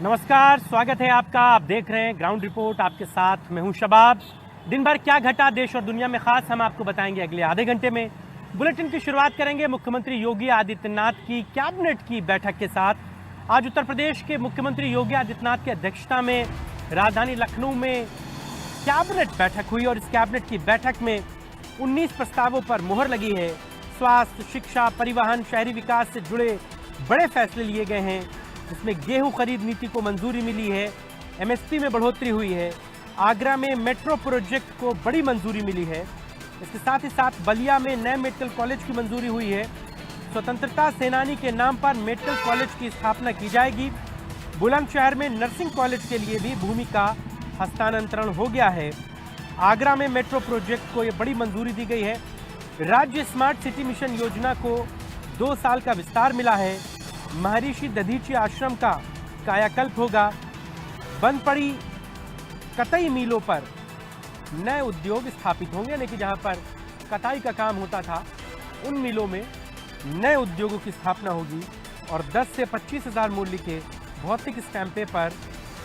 नमस्कार, स्वागत है आपका। आप देख रहे हैं ग्राउंड रिपोर्ट, आपके साथ मैं हूं शबाब। दिन भर क्या घटा देश और दुनिया में, खास हम आपको बताएंगे अगले आधे घंटे में। बुलेटिन की शुरुआत करेंगे मुख्यमंत्री योगी आदित्यनाथ की कैबिनेट की बैठक के साथ। आज उत्तर प्रदेश के मुख्यमंत्री योगी आदित्यनाथ की अध्यक्षता में राजधानी लखनऊ में कैबिनेट बैठक हुई और इस कैबिनेट की बैठक में 19 प्रस्तावों पर मुहर लगी है। स्वास्थ्य, शिक्षा, परिवहन, शहरी विकास से जुड़े बड़े फैसले लिए गए हैं, जिसमें गेहूं खरीद नीति को मंजूरी मिली है, एमएसपी में बढ़ोतरी हुई है, आगरा में मेट्रो प्रोजेक्ट को बड़ी मंजूरी मिली है। इसके साथ ही साथ बलिया में नए मेडिकल कॉलेज की मंजूरी हुई है। स्वतंत्रता सेनानी के नाम पर मेडिकल कॉलेज की स्थापना की जाएगी। बुलंदशहर में नर्सिंग कॉलेज के लिए भी भूमि का हस्तांतरण हो गया है। आगरा में मेट्रो प्रोजेक्ट को ये बड़ी मंजूरी दी गई है। राज्य स्मार्ट सिटी मिशन योजना को 2 साल का विस्तार मिला है। महर्षि दधीची आश्रम का कायाकल्प होगा। बंद पड़ी कताई मिलों पर नए उद्योग स्थापित होंगे, यानी कि जहां पर कताई का काम होता था उन मिलों में नए उद्योगों की स्थापना होगी और 10 से 25 हज़ार मूल्य के भौतिक स्टैंप पेपर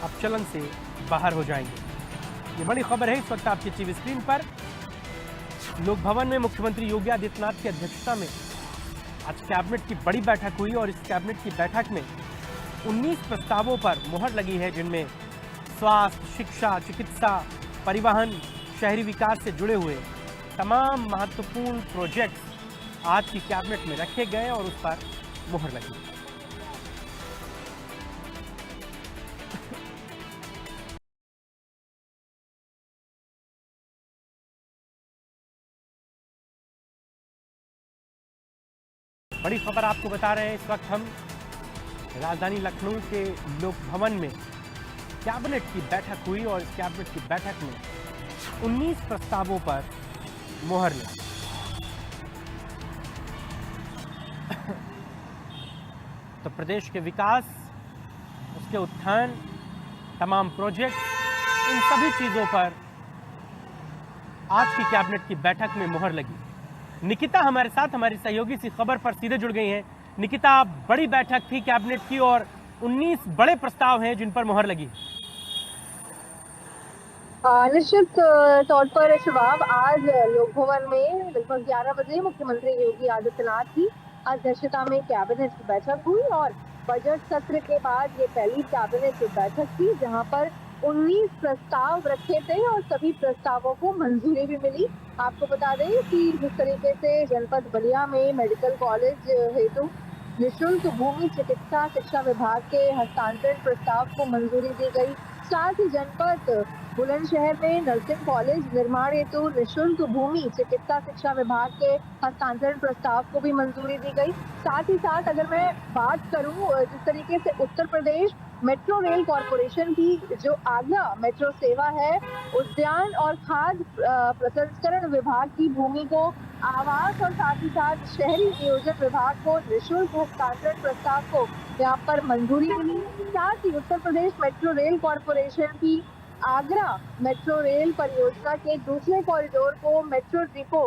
अब चलन से बाहर हो जाएंगे। ये बड़ी खबर है इस वक्त आपकी टीवी स्क्रीन पर। लोक भवन में मुख्यमंत्री योगी आदित्यनाथ की अध्यक्षता में आज कैबिनेट की बड़ी बैठक हुई और इस कैबिनेट की बैठक में 19 प्रस्तावों पर मुहर लगी है, जिनमें स्वास्थ्य, शिक्षा, चिकित्सा, परिवहन, शहरी विकास से जुड़े हुए तमाम महत्वपूर्ण प्रोजेक्ट्स आज की कैबिनेट में रखे गए और उस पर मुहर लगी। बड़ी खबर आपको बता रहे हैं, इस वक्त हम राजधानी लखनऊ के लोक भवन में कैबिनेट की बैठक हुई और इस कैबिनेट की बैठक में 19 प्रस्तावों पर मुहर लगी। तो प्रदेश के विकास, उसके उत्थान, तमाम प्रोजेक्ट, इन सभी चीजों पर आज की कैबिनेट की बैठक में मुहर लगी। निकिता हमारे साथ, हमारी सहयोगी इसी खबर पर सीधे जुड़ गई हैं। निकिता, बड़ी बैठक थी कैबिनेट की और 19 बड़े प्रस्ताव हैं जिन पर मुहर लगी। निश्चित तौर पर शबाब, आज लोक भवन में लगभग 11 बजे मुख्यमंत्री योगी आदित्यनाथ की अध्यक्षता में कैबिनेट की बैठक हुई और बजट सत्र के बाद ये पहली कैबिनेट बैठक थी जहां पर 19 प्रस्ताव रखे थे और सभी प्रस्तावों को मंजूरी भी मिली। आपको बता दें कि जिस तरीके से जनपद बलिया में मेडिकल कॉलेज हेतु निःशुल्क भूमि चिकित्सा शिक्षा विभाग के हस्तांतरण प्रस्ताव को मंजूरी दी गई, साथ ही जनपद बुलंदशहर में नर्सिंग कॉलेज निर्माण हेतु निःशुल्क भूमि चिकित्सा शिक्षा विभाग के हस्तांतरण प्रस्ताव को भी मंजूरी दी गई। साथ ही साथ अगर मैं बात करूं, जिस तरीके से Uttar Pradesh metro rail corporation की जो आगरा मेट्रो सेवा है, उद्यान और खाद्य प्रसंस्करण विभाग की भूमि को आवास और साथ ही साथ शहरी नियोजन विभाग को निःशुल्क हस्तांतरण प्रस्ताव को यहाँ पर मंजूरी मिली। साथ ही Uttar Pradesh metro rail corporation की आगरा मेट्रो रेल परियोजना के दूसरे कॉरिडोर को मेट्रो डिपो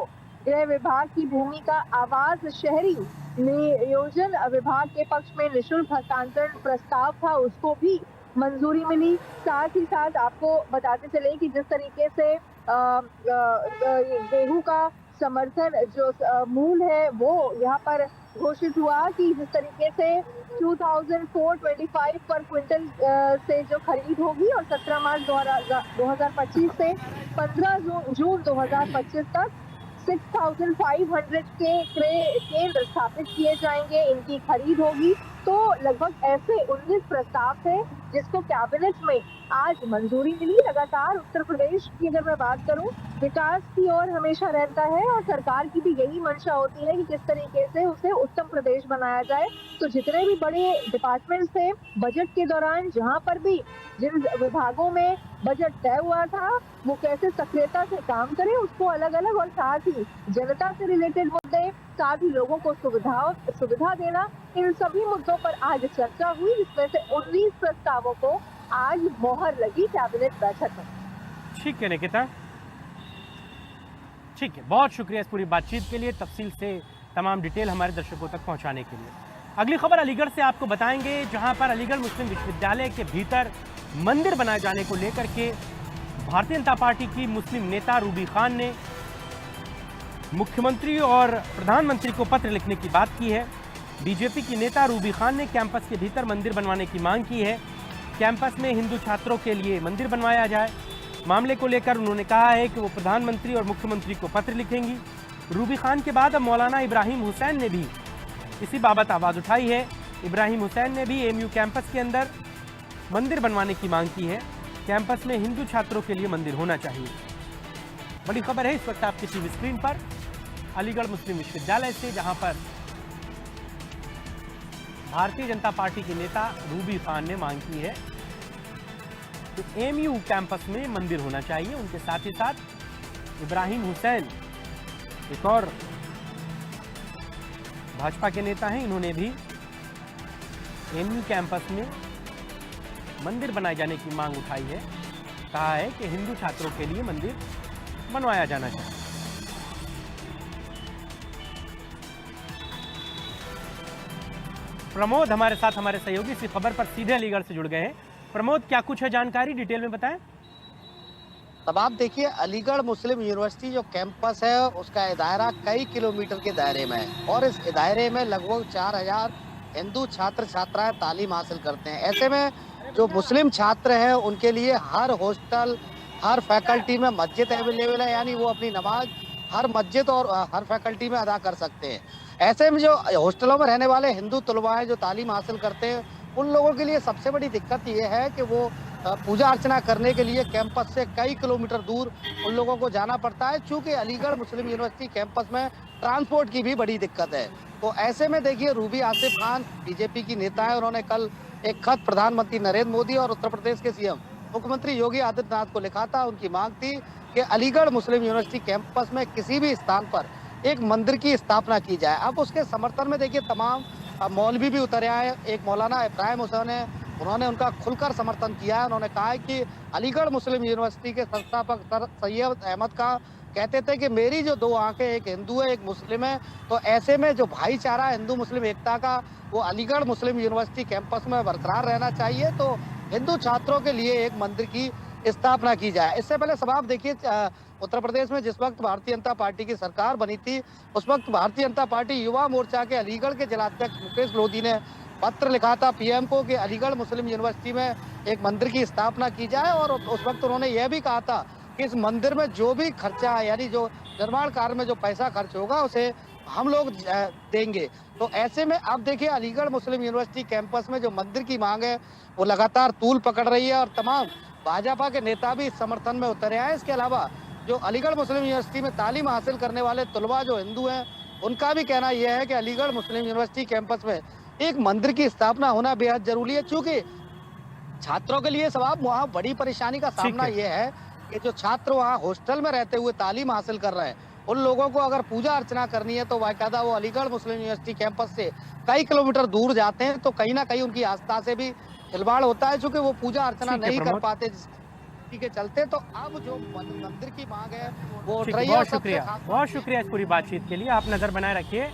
गृह विभाग की भूमि का आवास शहरी नियोजन विभाग के पक्ष में निःशुल्क हस्तांतरण प्रस्ताव था, उसको भी मंजूरी मिली। साथ ही साथ आपको बताते चले कि जिस तरीके से गेहूं का समर्थन जो मूल है वो यहाँ पर घोषित हुआ कि जिस तरीके से 2425 पर क्विंटल से जो खरीद होगी और 17 मार्च 2025 से 15 जून 2025 तक 6500 के केंद्र स्थापित किए जाएंगे, इनकी खरीद होगी। तो लगभग ऐसे 19 प्रस्ताव थे जिसको कैबिनेट में आज मंजूरी मिली। लगातार उत्तर प्रदेश की अगर मैं बात करूं, विकास की ओर हमेशा रहता है और सरकार की भी यही मंशा होती है कि किस तरीके से उसे उत्तम प्रदेश बनाया जाए। तो जितने भी बड़े डिपार्टमेंट थे बजट के दौरान, जहां पर भी जिन विभागों में बजट तय हुआ था वो कैसे सक्रियता से काम करें, उसको अलग अलग और साथ ही जनता से रिलेटेड मुद्दे, साथ ही लोगों को सुविधा देना, इन सभी मुद्दों पर आज चर्चा हुई, जिसमें से 19 प्रस्तावों को आज मोहर लगी कैबिनेट बैठक में। ठीक है निकिता, ठीक है, बहुत शुक्रिया इस पूरी बातचीत के लिए, तफसील से तमाम डिटेल हमारे दर्शकों तक पहुंचाने के लिए। अगली खबर अलीगढ़ से आपको बताएंगे, जहां पर अलीगढ़ मुस्लिम विश्वविद्यालय के भीतर मंदिर बनाए जाने को लेकर के भारतीय जनता पार्टी की मुस्लिम नेता रूबी खान ने मुख्यमंत्री और प्रधानमंत्री को पत्र लिखने की बात की है। बीजेपी की नेता रूबी खान ने कैंपस के भीतर मंदिर बनवाने की मांग की है। कैंपस में हिंदू छात्रों के लिए मंदिर बनवाया जाए। मामले को लेकर उन्होंने कहा है कि वो प्रधानमंत्री और मुख्यमंत्री को पत्र लिखेंगी। रूबी खान के बाद अब मौलाना इब्राहिम हुसैन ने भी इसी बाबत आवाज़ उठाई है। इब्राहिम हुसैन ने भी एमयू कैंपस के अंदर मंदिर बनवाने की मांग की है। कैंपस में हिंदू छात्रों के लिए मंदिर होना चाहिए। बड़ी खबर है इस वक्त आपकी टीवी स्क्रीन पर अलीगढ़ मुस्लिम विश्वविद्यालय से, जहां पर भारतीय जनता पार्टी के नेता रूबी खान ने मांग की है कि एमयू कैंपस में मंदिर होना चाहिए। उनके साथ ही साथ इब्राहिम हुसैन एक और भाजपा के नेता हैं, इन्होंने भी एमयू कैंपस में मंदिर बनाए जाने की मांग उठाई है। कहा है कि हिंदू छात्रों के लिए मंदिर बनवाया जाना चाहिए। प्रमोद हमारे साथ, हमारे सहयोगी इसी खबर पर सीधे अलीगढ़ से जुड़ गए हैं। प्रमोद, क्या कुछ है जानकारी, डिटेल में बताएं। तब आप देखिए, अलीगढ़ मुस्लिम यूनिवर्सिटी जो कैंपस है उसका दायरा कई किलोमीटर के दायरे में है और इस दायरे में लगभग 4000 हिंदू छात्र छात्राएं तालीम हासिल करते हैं। ऐसे में जो मुस्लिम छात्र हैं उनके लिए हर हॉस्टल, हर फैकल्टी में मस्जिद अवेलेबल है, यानी वो अपनी नमाज हर मस्जिद और हर फैकल्टी में अदा कर सकते हैं। ऐसे में जो हॉस्टलों में रहने वाले हिंदू तलबा हैं जो तालीम हासिल करते हैं, उन लोगों के लिए सबसे बड़ी दिक्कत ये है कि वो पूजा अर्चना करने के लिए कैंपस से कई किलोमीटर दूर उन लोगों को जाना पड़ता है। चूंकि अलीगढ़ मुस्लिम यूनिवर्सिटी कैंपस में ट्रांसपोर्ट की भी बड़ी दिक्कत है। तो ऐसे में देखिए, रूबी आसिफ खान बीजेपी की नेता है, उन्होंने कल एक खत प्रधानमंत्री नरेंद्र मोदी और उत्तर प्रदेश के सीएम मुख्यमंत्री योगी आदित्यनाथ को लिखा था। उनकी मांग थी कि अलीगढ़ मुस्लिम यूनिवर्सिटी कैंपस में किसी भी स्थान पर एक मंदिर की स्थापना की जाए। अब उसके समर्थन में देखिए तमाम मौलवी भी उतरे आए। एक मौलाना इब्राहिम हुसैन है, उन्होंने उनका खुलकर समर्थन किया है। उन्होंने कहा है कि अलीगढ़ मुस्लिम यूनिवर्सिटी के संस्थापक सर सैयद अहमद खां कहते थे कि मेरी जो दो आंखें, एक हिंदू है एक मुस्लिम है, तो ऐसे में जो भाईचारा हिंदू मुस्लिम एकता का वो अलीगढ़ मुस्लिम यूनिवर्सिटी कैंपस में बरकरार रहना चाहिए। तो हिंदू छात्रों के लिए एक मंदिर की स्थापना की जाए। इससे पहले सब आप देखिए, उत्तर प्रदेश में जिस वक्त भारतीय जनता पार्टी की सरकार बनी थी, उस वक्त भारतीय जनता पार्टी युवा मोर्चा के अलीगढ़ के जिलाध्यक्ष मुकेश लोधी ने पत्र लिखा था पीएम को कि अलीगढ़ मुस्लिम यूनिवर्सिटी में एक मंदिर की स्थापना की जाए। और उस वक्त उन्होंने यह भी कहा था कि इस मंदिर में जो भी खर्चा है, यानी जो निर्माण कार्य में जो पैसा खर्च होगा उसे हम लोग देंगे। तो ऐसे में अब देखिए, अलीगढ़ मुस्लिम यूनिवर्सिटी कैंपस में जो मंदिर की मांग है वो लगातार तूल पकड़ रही है और तमाम भाजपा के नेता भी इस समर्थन में उतरे हैं। इसके अलावा जो अलीगढ़ मुस्लिम यूनिवर्सिटी में तालीम हासिल करने वाले तलबा जो हिंदू हैं, उनका भी कहना यह है कि अलीगढ़ मुस्लिम यूनिवर्सिटी कैंपस में एक मंदिर की स्थापना होना बेहद जरूरी है। चूंकि छात्रों के लिए सवाब वहाँ बड़ी परेशानी का सामना यह है कि जो छात्र वहाँ हॉस्टल में रहते हुए तालीम हासिल कर रहे हैं, उन लोगों को अगर पूजा अर्चना करनी है तो बाकायदा वो अलीगढ़ मुस्लिम यूनिवर्सिटी कैंपस से कई किलोमीटर दूर जाते हैं। तो कहीं ना कहीं उनकी आस्था से भी खिलवाड़ होता है, चूंकि वो पूजा अर्चना नहीं कर पाते के चलते। तो अब जो मंदिर की मांग है वो उठ रही है। बहुत शुक्रिया इस पूरी बातचीत के लिए। आप नजर बनाए रखिए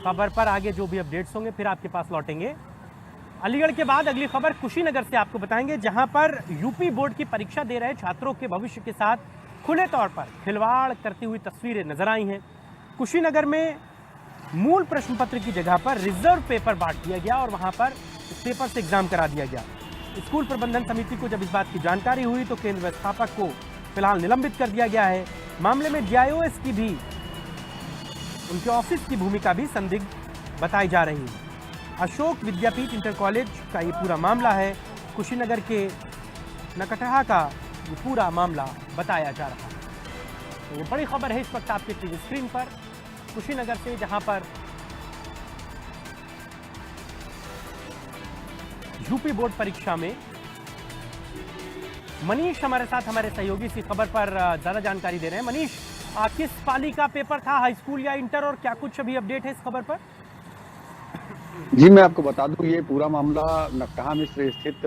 खबर पर, आगे जो भी अपडेट्स होंगे फिर आपके पास लौटेंगे। अलीगढ़ के बाद अगली खबर कुशीनगर से आपको बताएंगे, जहां पर यूपी बोर्ड की परीक्षा दे रहे छात्रों के भविष्य के साथ खुले तौर पर खिलवाड़ करती हुई तस्वीरें नजर आई हैं। कुशीनगर में मूल प्रश्न पत्र की जगह पर रिजर्व पेपर बांट दिया गया और वहां पर इस पेपर से एग्जाम करा दिया गया। स्कूल प्रबंधन समिति को जब इस बात की जानकारी हुई तो केंद्र व्यवस्थापक को फिलहाल निलंबित कर दिया गया है। मामले में डीआईओएस की भी, उनके ऑफिस की भूमिका भी संदिग्ध बताई जा रही है। अशोक विद्यापीठ इंटर कॉलेज का ये पूरा मामला है। कुशीनगर के नकटहा का ये पूरा मामला बताया जा रहा है। तो ये बड़ी खबर है इस वक्त आपके टीवी स्क्रीन पर कुशीनगर से, जहां पर यूपी बोर्ड परीक्षा में मनीष हमारे साथ, हमारे सहयोगी इसी खबर पर ज्यादा जानकारी दे रहे हैं। मनीष, किस पाली का पेपर था, हाई स्कूल या इंटर, और क्या कुछ अभी अपडेट है इस खबर पर? जी, मैं आपको बता दूं, ये पूरा मामला नकटहा मिश्र स्थित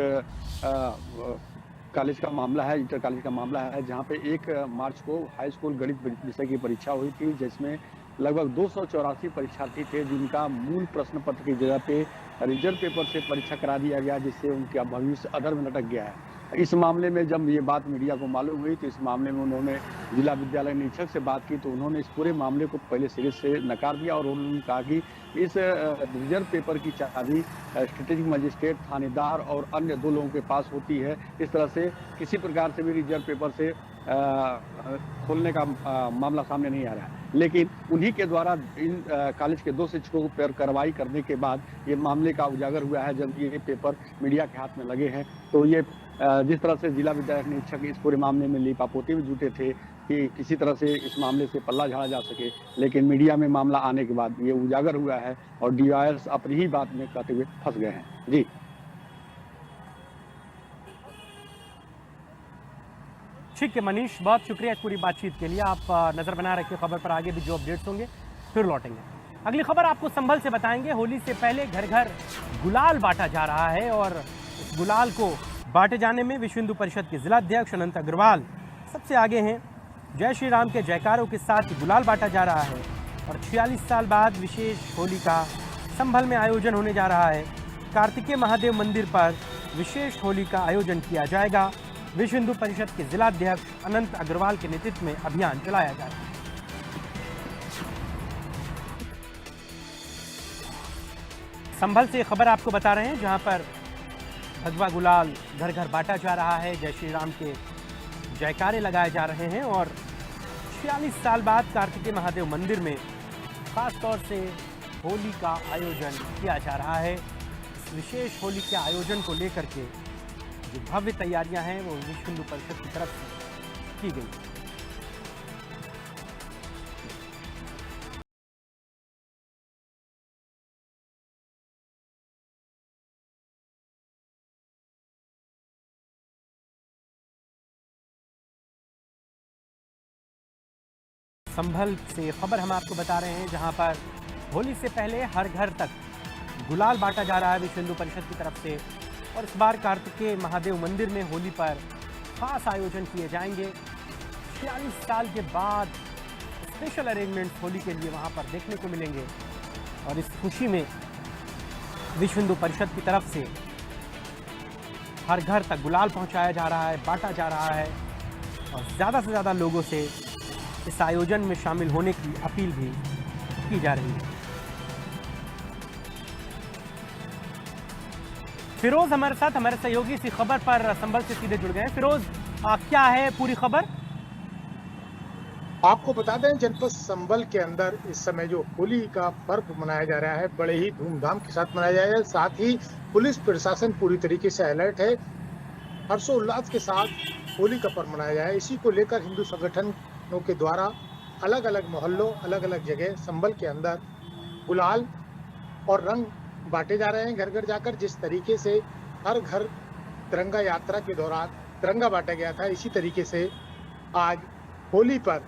कॉलेज का मामला है, इंटर कॉलेज का मामला है, जहां पे 1 मार्च को हाई स्कूल गणित विषय की परीक्षा हुई थी, जिसमें लगभग 284 परीक्षार्थी थे जिनका मूल प्रश्न पत्र की जगह पे रिजर्व पेपर से परीक्षा करा दिया गया, जिससे उनका भविष्य अधर में लटक गया है। इस मामले में जब ये बात मीडिया को मालूम हुई तो इस मामले में उन्होंने जिला विद्यालय निरीक्षक से बात की, तो उन्होंने इस पूरे मामले को पहले सिरे से नकार दिया और उन्होंने कहा कि इस रिजर्व पेपर की चाबी स्ट्रेटेजिक मजिस्ट्रेट, थानेदार और अन्य 2 लोगों के पास होती है। इस तरह से किसी प्रकार से भी रिजर्व पेपर से खोलने का मामला सामने नहीं आ रहा है। लेकिन उन्हीं के द्वारा इन कॉलेज के 2 शिक्षकों पर कार्रवाई करने के बाद ये मामले का उजागर हुआ है। जब ये पेपर मीडिया के हाथ में लगे हैं तो ये जिस तरह से जिला विद्यालय निरीक्षक इस पूरे मामले में लीपापोती में जुटे थे कि किसी तरह से इस मामले से पल्ला झाड़ा जा सके, लेकिन मीडिया में मामला आने के बाद ये उजागर हुआ है और डीआईएस अपनी ही बात में कहते हुए फंस गए हैं। जी ठीक है मनीष, बहुत शुक्रिया इस पूरी बातचीत के लिए। आप नज़र बना रखिए खबर पर, आगे भी जो अपडेट्स होंगे फिर लौटेंगे। अगली खबर आपको संभल से बताएंगे। होली से पहले घर घर गुलाल बांटा जा रहा है और इस गुलाल को बांटे जाने में विश्व हिंदू परिषद के जिलाध्यक्ष अनंत अग्रवाल सबसे आगे हैं। जय श्री राम के जयकारों के साथ गुलाल बांटा जा रहा है और 46 साल बाद विशेष होली का संभल में आयोजन होने जा रहा है। कार्तिकेय महादेव मंदिर पर विशेष होली का आयोजन किया जाएगा। विश्व हिंदू परिषद के जिलाध्यक्ष अनंत अग्रवाल के नेतृत्व में अभियान चलाया जाएगा। संभल से खबर आपको बता रहे हैं, जहां पर भगवा गुलाल घर घर बांटा जा रहा है। जय श्री राम के जयकारे लगाए जा रहे हैं और 46 साल बाद कार्तिकेय महादेव मंदिर में खास तौर से होली का आयोजन किया जा रहा है। इस विशेष होली के आयोजन को लेकर के जो भव्य तैयारियां हैं वो विश्व हिंदू परिषद की तरफ से की गई। संभल से खबर हम आपको बता रहे हैं, जहां पर होली से पहले हर घर तक गुलाल बांटा जा रहा है विश्व हिंदू परिषद की तरफ से। और इस बार कार्तिकेय महादेव मंदिर में होली पर खास आयोजन किए जाएंगे। 46 साल के बाद स्पेशल अरेंजमेंट्स होली के लिए वहां पर देखने को मिलेंगे और इस खुशी में विश्व हिंदू परिषद की तरफ से हर घर तक गुलाल पहुंचाया जा रहा है, बांटा जा रहा है और ज़्यादा से ज़्यादा लोगों से इस आयोजन में शामिल होने की अपील भी की जा रही है। फिरोज हमारे साथ, हमारे सहयोगी इसी खबर पर संभल से सीधे जुड़ गए। फिरोज, क्या है पूरी खबर? आपको बता दें, जनपद संभल के अंदर इस समय जो होली का पर्व मनाया जा रहा है बड़े ही धूमधाम के साथ मनाया जा रहा है। साथ ही पुलिस प्रशासन पूरी तरीके से अलर्ट है। हर्षोल्लास के साथ होली का पर्व मनाया जा रहा है। इसी को लेकर हिंदू संगठनों के द्वारा अलग अलग मोहल्लों, अलग अलग जगह संभल के अंदर गुलाल और रंग बांटे जा रहे हैं घर घर जाकर। जिस तरीके से हर घर तिरंगा यात्रा के दौरान तिरंगा बांटा गया था, इसी तरीके से आज होली पर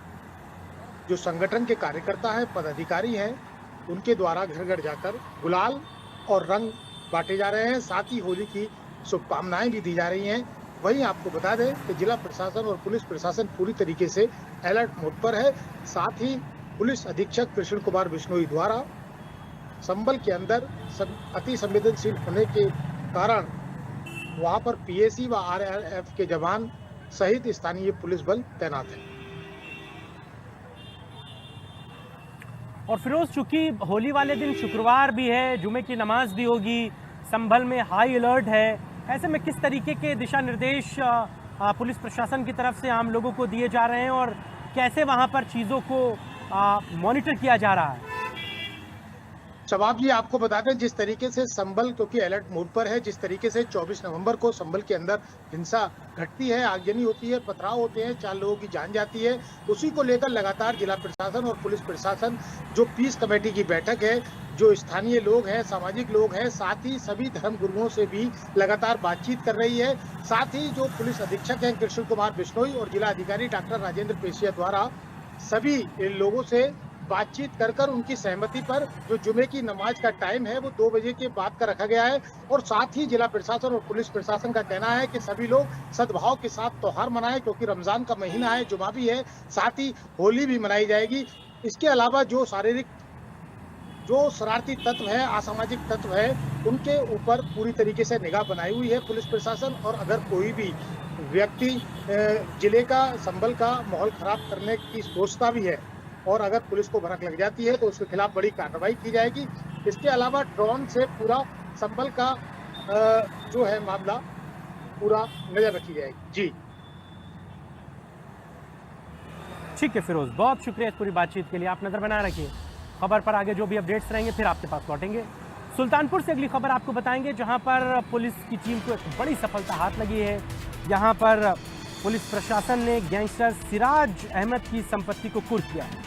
जो संगठन के कार्यकर्ता हैं, पदाधिकारी हैं, उनके द्वारा घर घर जाकर गुलाल और रंग बांटे जा रहे हैं। साथ ही होली की शुभकामनाएं भी दी जा रही हैं। वहीं आपको बता दें कि जिला प्रशासन और पुलिस प्रशासन पूरी तरीके से अलर्ट मोड पर है। साथ ही पुलिस अधीक्षक कृष्ण कुमार बिश्नोई द्वारा संभल के अंदर अति संवेदनशील होने के कारण वहां पर पीएसी व आरआरएफ के जवान सहित स्थानीय पुलिस बल तैनात है। और फिरोज, चूंकि होली वाले दिन शुक्रवार भी है, जुमे की नमाज भी होगी, संभल में हाई अलर्ट है, ऐसे में किस तरीके के दिशा निर्देश पुलिस प्रशासन की तरफ से आम लोगों को दिए जा रहे हैं और कैसे वहां पर चीज़ों को मॉनिटर किया जा रहा है? शबाब जी, आपको बता दें, जिस तरीके से संभल क्योंकि अलर्ट मोड पर है, जिस तरीके से 24 नवंबर को संभल के अंदर हिंसा घटती है, आगजनी होती है, पथराव होते हैं, 4 लोगों की जान जाती है, उसी को लेकर लगातार जिला प्रशासन और पुलिस प्रशासन जो पीस कमेटी की बैठक है, जो स्थानीय लोग हैं, सामाजिक लोग हैं, साथ ही सभी धर्म गुरुओं से भी लगातार बातचीत कर रही है। साथ ही जो पुलिस अधीक्षक हैं कृष्ण कुमार बिश्नोई और जिला अधिकारी डॉक्टर राजेंद्र पेशिया द्वारा सभी लोगों से बातचीत कर कर उनकी सहमति पर जो जुमे की नमाज का टाइम है वो 2 बजे के बाद का रखा गया है। और साथ ही जिला प्रशासन और पुलिस प्रशासन का कहना है कि सभी लोग सद्भाव के साथ त्योहार मनाएं, क्योंकि रमजान का महीना है, जुमा भी है, साथ ही होली भी मनाई जाएगी। इसके अलावा जो शरारती तत्व है, असामाजिक तत्व है, उनके ऊपर पूरी तरीके से निगाह बनाई हुई है पुलिस प्रशासन। और अगर कोई भी व्यक्ति जिले का, संभल का माहौल खराब करने की सोचता भी है और अगर पुलिस को भनक लग जाती है तो उसके खिलाफ बड़ी कार्रवाई की जाएगी। इसके अलावा ड्रोन से पूरा संभल का जो है मामला पूरा नजर रखी जाएगी। जी ठीक है फिरोज, बहुत शुक्रिया इस पूरी बातचीत के लिए। आप नजर बनाए रखिए खबर पर, आगे जो भी अपडेट्स रहेंगे फिर आपके पास लौटेंगे। सुल्तानपुर से अगली खबर आपको बताएंगे, जहां पर पुलिस की टीम को एक बड़ी सफलता हाथ लगी है। यहां पर पुलिस प्रशासन ने गैंगस्टर सिराज अहमद की संपत्ति को कुर्क किया है।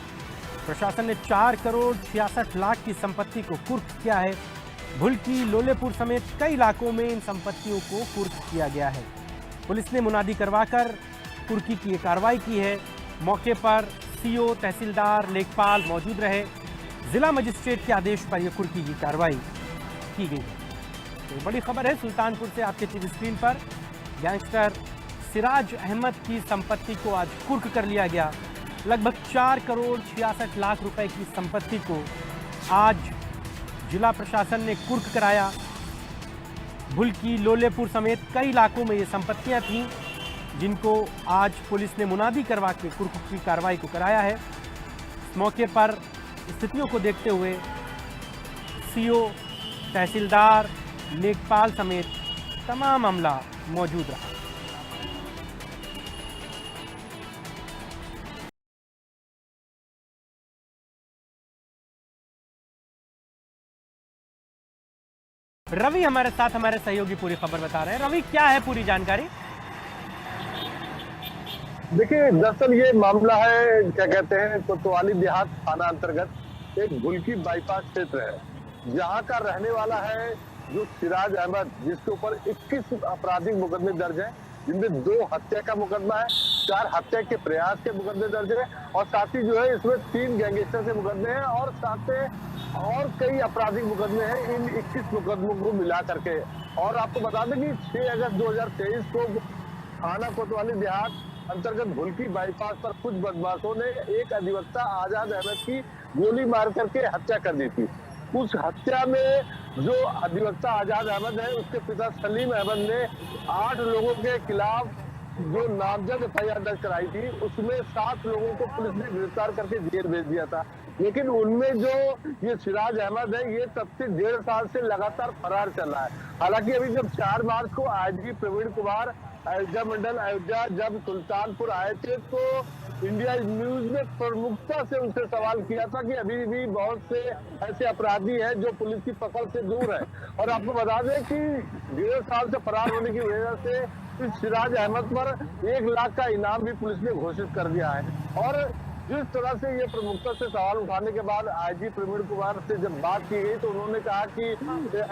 प्रशासन ने 4 करोड़ 66 लाख की संपत्ति को कुर्क किया है। भुलकी, लोलेपुर समेत कई इलाकों में इन संपत्तियों को कुर्क किया गया है। पुलिस ने मुनादी करवाकर कुर्की की कार्रवाई की है। मौके पर सीओ, तहसीलदार, लेखपाल मौजूद रहे। जिला मजिस्ट्रेट के आदेश पर यह कुर्की की कार्रवाई की गई है। तो बड़ी खबर है सुल्तानपुर से आपके टीवी स्क्रीन पर। गैंगस्टर सिराज अहमद की संपत्ति को आज कुर्क कर लिया गया। लगभग 4 करोड़ 66 लाख रुपए की संपत्ति को आज जिला प्रशासन ने कुर्क कराया। भुलकी, लोलेपुर समेत कई इलाकों में ये संपत्तियां थीं, जिनको आज पुलिस ने मुनादी करवा के कुर्क की कार्रवाई को कराया है। इस मौके पर स्थितियों को देखते हुए सीओ, तहसीलदार, लेखपाल समेत तमाम अमला मौजूद रहा। रवि हमारे साथ, हमारे सहयोगी पूरी खबर बता रहे हैं। रवि, क्या है पूरी जानकारी? देखिए, दरअसल ये मामला है, क्या कहते हैं, कोतवाली देहात थाना अंतर्गत एक भुलकी बाईपास क्षेत्र है, जहां का रहने वाला है जो सिराज अहमद, जिसके ऊपर 21 आपराधिक मुकदमे दर्ज हैं, जिनमें 2 हत्या का मुकदमा है, 4 हत्या के प्रयास के मुकदमे दर्ज है और साथ ही जो है इसमें 3 गैंगस्टर के मुकदमे हैं और साथ में और कई आपराधिक मुकदमे हैं, इन 21 मुकदमों को मिला करके। और आपको बता दें कि 6 अगस्त 2023 को थाना कोतवाली देहात अंतर्गत भुलकी बाईपास पर कुछ बदमाशों ने एक अधिवक्ता आजाद अहमद की गोली मार करके हत्या कर दी थी। उस हत्या में जो अधिवक्ता आजाद अहमद है, उसके पिता सलीम अहमद ने 8 लोगों के खिलाफ जो नामजद एफआईआर दर्ज कराई थी, उसमें 7 लोगों को पुलिस ने गिरफ्तार करके जेल भेज दिया था। लेकिन उनमें जो ये सिराज अहमद है, ये तब से 1.5 साल से लगातार फरार चल रहा है। हालांकि अभी जब 4 मार्च को आईजी प्रवीण कुमार अयोध्या मंडल अयोध्या जब सुल्तानपुर आए थे, तो इंडिया न्यूज ने प्रमुखता से उनसे सवाल किया था कि अभी भी बहुत से ऐसे अपराधी हैं जो पुलिस की पकड़ से दूर है। और आपको बता दें कि 1.5 साल से फरार होने की वजह से इस सिराज अहमद पर 1 लाख का इनाम भी पुलिस ने घोषित कर दिया है। और जिस तरह से ये प्रमुखता से सवाल उठाने के बाद आईजी प्रवीण कुमार से जब बात की गई, तो उन्होंने कहा कि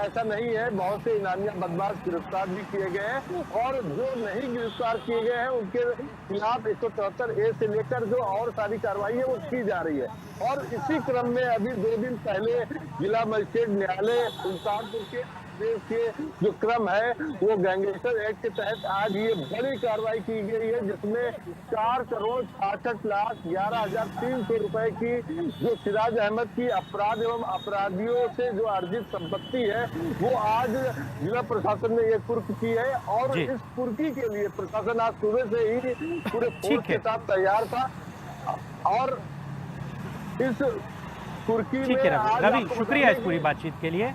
ऐसा नहीं है, बहुत से इनामिया बदमाश गिरफ्तार भी किए गए हैं और जो नहीं गिरफ्तार किए गए हैं उनके खिलाफ 173A से लेकर जो और सारी कार्रवाई है वो की जा रही है। और इसी क्रम में अभी 2 दिन पहले जिला मजिस्ट्रेट न्यायालय सुल्तानपुर के के जो क्रम है, वो गैंगस्टर एक्ट के तहत आज ये बड़ी कार्रवाई की गई है, जिसमें 4 करोड़ 66 लाख 11,300 रुपए की जो सिराज अहमद की अपराध एवं अपराधियों से जो अर्जित संपत्ति है, वो आज जिला प्रशासन ने ये कुर्क की है। और इस कुर्की के लिए प्रशासन आज सुबह से ही पूरे फोर्स के साथ तैयार था। और इस कुर्की में रवि, शुक्रिया इस पूरी बातचीत के लिए,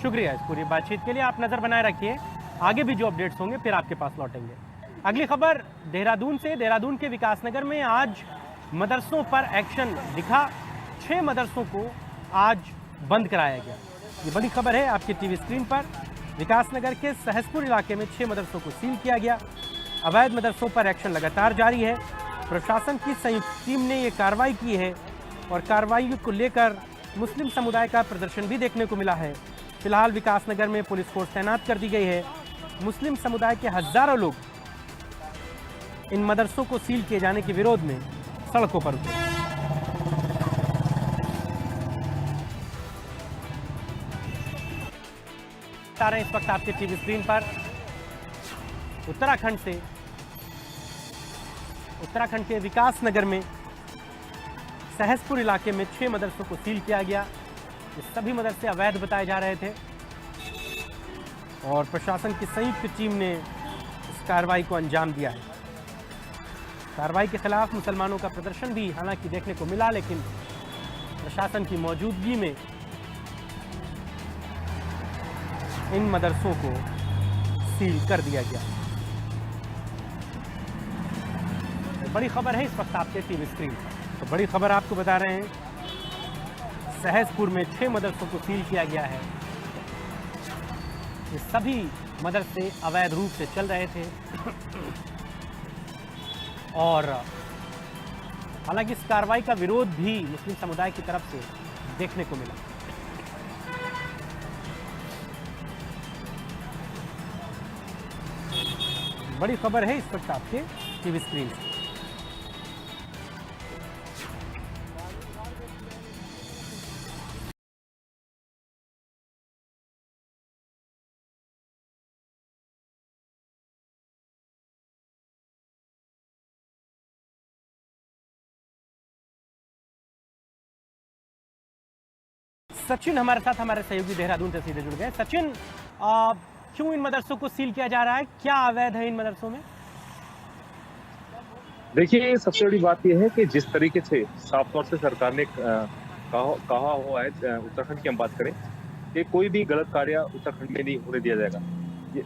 शुक्रिया इस पूरी बातचीत के लिए। आप नजर बनाए रखिए, आगे भी जो अपडेट्स होंगे फिर आपके पास लौटेंगे। अगली खबर देहरादून से। देहरादून के विकासनगर में आज मदरसों पर एक्शन दिखा। 6 मदरसों को आज बंद कराया गया। ये बड़ी खबर है आपकी टीवी स्क्रीन पर। विकासनगर के सहसपुर इलाके में 6 मदरसों को सील किया गया। अवैध मदरसों पर एक्शन लगातार जारी है। प्रशासन की संयुक्त टीम ने ये कार्रवाई की है और कार्रवाई को लेकर मुस्लिम समुदाय का प्रदर्शन भी देखने को मिला है। फिलहाल विकासनगर में पुलिस फोर्स तैनात कर दी गई है। मुस्लिम समुदाय के हजारों लोग इन मदरसों को सील किए जाने के विरोध में सड़कों पर उतरे। बता रहे हैं इस वक्त आपके टीवी स्क्रीन पर उत्तराखंड से, उत्तराखंड के विकासनगर में सहसपुर इलाके में 6 मदरसों को सील किया गया। ये सभी मदरसे अवैध बताए जा रहे थे और प्रशासन की संयुक्त टीम ने इस कार्रवाई को अंजाम दिया है। कार्रवाई के खिलाफ मुसलमानों का प्रदर्शन भी हालांकि देखने को मिला, लेकिन प्रशासन की मौजूदगी में इन मदरसों को सील कर दिया गया। तो बड़ी खबर है इस वक्त आपके टीवी स्क्रीन पर। तो बड़ी खबर आपको बता रहे हैं, सहसपुर में 6 मदरसों को सील किया गया है। ये सभी मदरसे अवैध रूप से चल रहे थे और हालांकि इस कार्रवाई का विरोध भी मुस्लिम समुदाय की तरफ से देखने को मिला। बड़ी खबर है इस वक्त आपके टीवी स्क्रीन से। सचिन हमारे साथ, हमारे सहयोगी देहरादून से सीधे जुड़ गए। सचिन, क्यों इन मदरसों को सील किया जा रहा है? क्या अवैध है इन मदरसों में? देखिए, सबसे बड़ी बात यह है कि जिस तरीके से साफ तौर से सरकार ने कहा हुआ है, उत्तराखंड की हम बात करें, कि कोई भी गलत कार्य उत्तराखंड में नहीं होने दिया जाएगा।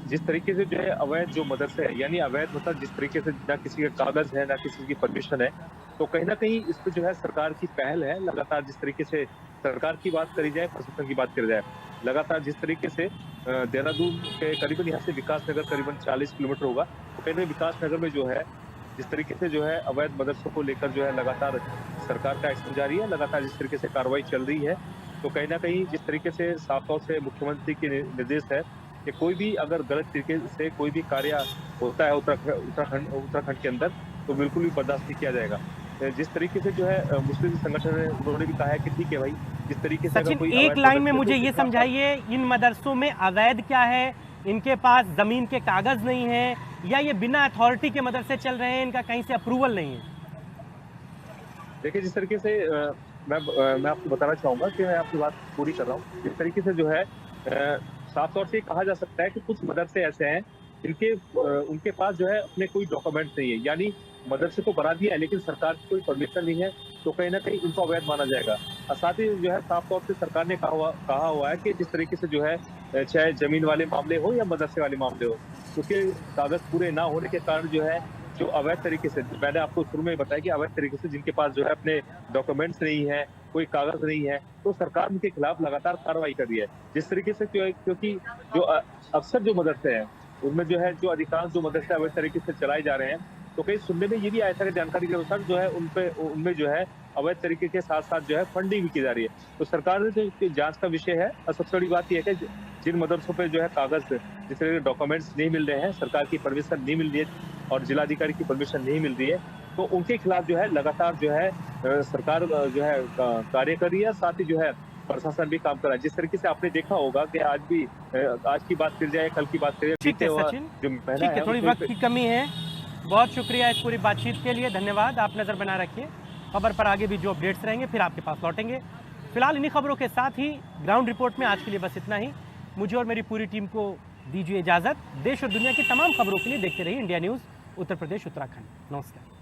जिस तरीके से जो है अवैध जो मदरसे है, यानी अवैध मतलब जिस तरीके से ना किसी का कागज है ना किसी की परमिशन है, तो कहीं ना कहीं इस पर जो है सरकार की पहल है। लगातार जिस तरीके से सरकार की बात करी जाए, प्रशासन की बात करी जाए, लगातार जिस तरीके से देहरादून के करीबन यहाँ से विकास नगर करीबन 40 किलोमीटर होगा, तो कहीं ना विकास नगर में जो है जिस तरीके से जो है अवैध मदरसों को लेकर जो है लगातार सरकार का एक्शन जारी है, लगातार जिस तरीके से कार्रवाई चल रही है, तो कहीं ना कहीं जिस तरीके से साफ तौर से मुख्यमंत्री के निर्देश है कि कोई भी अगर गलत तरीके से कोई भी कार्य होता है उत्तराखंड के अंदर, तो बिल्कुल भी बर्दाश्त नहीं किया जाएगा। जिस तरीके से जो है मुस्लिम संगठन है, उन्होंने भी कहा है कि ठीक है भाई, जिस तरीके से सचिन, एक लाइन में मुझे ये समझाइए, इन मदरसों में अवैध क्या है? इनके पास जमीन के कागज नहीं है या ये बिना अथॉरिटी के मदरसे चल रहे हैं, इनका कहीं से अप्रूवल नहीं है? देखिए, जिस तरीके से मैं आपको बताना चाहूंगा कि मैं आपकी बात पूरी कर रहा हूँ। जिस तरीके से जो है साफ तौर से कहा जा सकता है कि कुछ मदरसे ऐसे हैं उनके पास जो है अपने कोई डॉक्यूमेंट नहीं है, यानी मदरसे को बना दिया है लेकिन सरकार की कोई परमिशन नहीं है, तो कहीं ना कहीं उनको अवैध माना जाएगा। और साथ ही जो है साफ तौर से सरकार ने कहा हुआ है कि जिस तरीके से जो है चाहे जमीन वाले मामले हो या मदरसे वाले मामले हो, क्योंकि कागज पूरे ना होने के कारण जो है जो अवैध तरीके से, मैंने आपको शुरू में बताया कि अवैध तरीके से जिनके पास जो है अपने डॉक्यूमेंट्स नहीं है, कोई कागज नहीं है, तो सरकार उनके खिलाफ लगातार कार्रवाई कर रही है। जिस तरीके से क्योंकि जो अक्सर जो मदरसे हैं उनमें जो है जो अधिकांश जो मदरसे अवैध तरीके से चलाए जा रहे हैं, तो कहीं सुनने में ये भी आया था कि जानकारी के अनुसार जो है उनमें जो है अवैध तरीके के साथ साथ जो है फंडिंग भी की जा रही है। तो सरकार ने जो जांच का विषय है, और सबसे बड़ी बात यह है कि जिन मदरसों पे जो है कागज जिस तरह के डॉक्यूमेंट्स नहीं मिल रहे हैं, सरकार की परमिशन नहीं मिल रही है और जिलाधिकारी की परमिशन नहीं मिल रही है, तो उनके खिलाफ जो है लगातार जो है सरकार जो है कार्य कर रही है, साथ ही जो है प्रशासन भी काम कर रहा है। जिस तरीके से आपने देखा होगा कि आज की बात कर जाए, कल की बात करें, ठीक है सचिन, ठीक है, थोड़ी वक्त की कमी है। बहुत शुक्रिया इस पूरी बातचीत के लिए, धन्यवाद। आप नजर बना रखिए, खबर पर आगे भी जो अपडेट्स रहेंगे फिर आपके पास लौटेंगे। फिलहाल इन्हीं खबरों के साथ ही ग्राउंड रिपोर्ट में आज के लिए बस इतना ही। मुझे और मेरी पूरी टीम को दीजिए इजाजत। देश और दुनिया की तमाम खबरों के लिए देखते रहिए इंडिया न्यूज़ उत्तर प्रदेश उत्तराखंड। नमस्कार।